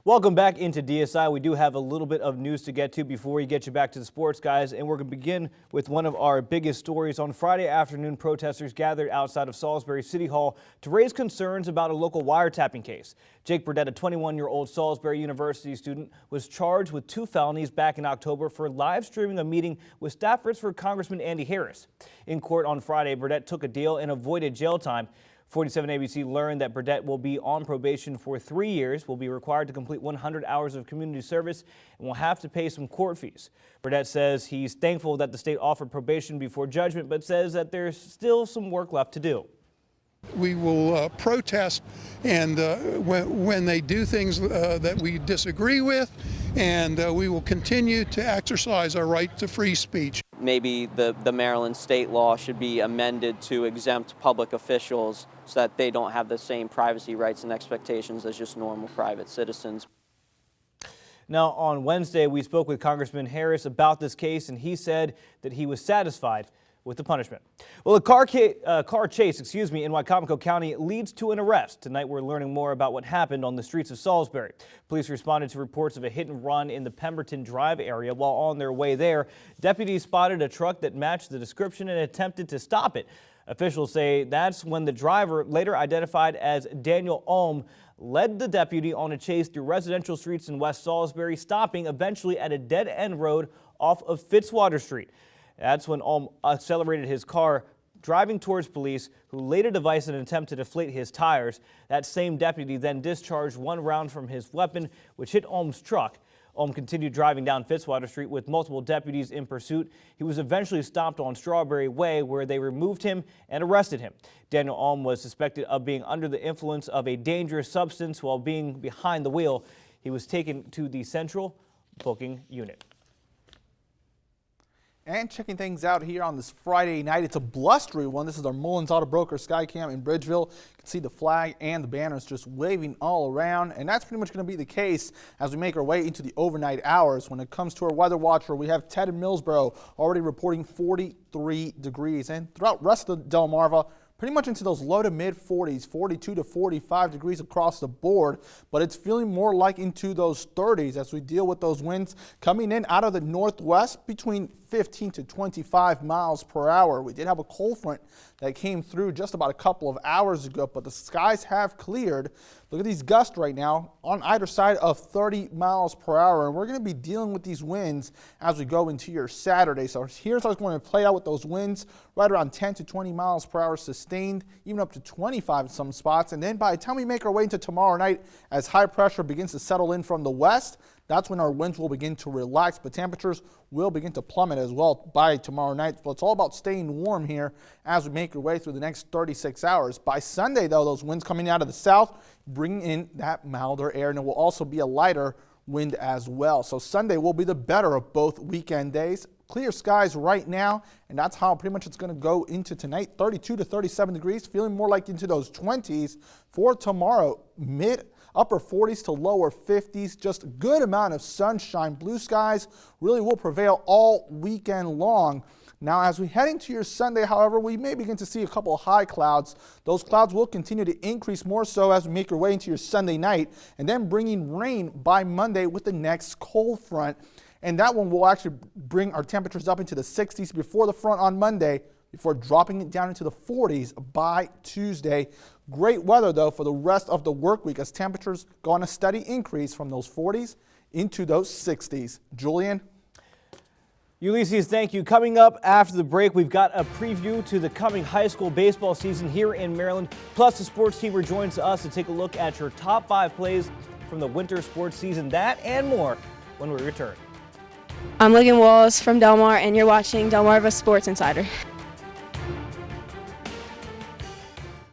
Welcome back into DSI. We do have a little bit of news to get to before we get you back to the sports, guys. And we're going to begin with one of our biggest stories. On Friday afternoon, protesters gathered outside of Salisbury City Hall to raise concerns about a local wiretapping case. Jake Burdett, a 21-year-old Salisbury University student, was charged with 2 felonies back in October for live streaming a meeting with staffers for Congressman Andy Harris. In court on Friday, Burdett took a deal and avoided jail time. 47 ABC learned that Burdett will be on probation for 3 years, will be required to complete 100 hours of community service, and will have to pay some court fees. Burdett says he's thankful that the state offered probation before judgment, but says that there's still some work left to do. We will protest and when they do things that we disagree with, and we will continue to exercise our right to free speech. Maybe the Maryland state law should be amended to exempt public officials so that they don't have the same privacy rights and expectations as just normal private citizens. Now, on Wednesday, we spoke with Congressman Harris about this case, and he said that he was satisfied with the punishment. Well, a car chase in Wycomico County leads to an arrest. Tonight, we're learning more about what happened on the streets of Salisbury. Police responded to reports of a hit and run in the Pemberton Drive area. While on their way there, deputies spotted a truck that matched the description and attempted to stop it. Officials say that's when the driver, later identified as Daniel Ohm, led the deputy on a chase through residential streets in West Salisbury, stopping eventually at a dead-end road off of Fitzwater Street. That's when Ohm accelerated his car, driving towards police, who later devised an attempt to deflate his tires. That same deputy then discharged 1 round from his weapon, which hit Ohm's truck. Ohm continued driving down Fitzwater Street with multiple deputies in pursuit. He was eventually stopped on Strawberry Way, where they removed him and arrested him. Daniel Ohm was suspected of being under the influence of a dangerous substance while being behind the wheel. He was taken to the Central Booking Unit. And checking things out here on this Friday night, it's a blustery one. This is our Mullins Auto Broker Skycam in Bridgeville. You can see the flag and the banners just waving all around, and that's pretty much going to be the case as we make our way into the overnight hours. When it comes to our weather watcher, we have Ted in Millsboro already reporting 43 degrees, and throughout the rest of Delmarva, pretty much into those low to mid 40s, 42 to 45 degrees across the board, but it's feeling more like into those 30s as we deal with those winds coming in out of the northwest between 15 to 25 miles per hour. We did have a cold front that came through just about a couple of hours ago, but the skies have cleared. Look at these gusts right now on either side of 30 miles per hour, and we're going to be dealing with these winds as we go into your Saturday. So here's how it's going to play out with those winds, right around 10 to 20 miles per hour sustained, even up to 25 in some spots. And then by the time we make our way into tomorrow night, as high pressure begins to settle in from the west, that's when our winds will begin to relax, but temperatures will begin to plummet as well by tomorrow night. So it's all about staying warm here as we make our way through the next 36 hours. By Sunday, though, those winds coming out of the south bring in that milder air, and it will also be a lighter wind as well. So Sunday will be the better of both weekend days. Clear skies right now, and that's how pretty much it's going to go into tonight. 32 to 37 degrees, feeling more like into those 20s for tomorrow. Upper 40s to lower 50s, just a good amount of sunshine. Blue skies really will prevail all weekend long. Now, as we head into your Sunday, however, we may begin to see a couple of high clouds. Those clouds will continue to increase more so as we make our way into your Sunday night, and then bringing rain by Monday with the next cold front. And that one will actually bring our temperatures up into the 60s before the front on Monday, before dropping it down into the 40s by Tuesday. Great weather, though, for the rest of the work week as temperatures go on a steady increase from those 40s into those 60s. Julian? Ulysses, thank you. Coming up after the break, we've got a preview to the coming high school baseball season here in Maryland. Plus, the sports team rejoins us to take a look at your top 5 plays from the winter sports season. That and more when we return. I'm Logan Walls from Delmar, and you're watching Delmarva Sports Insider.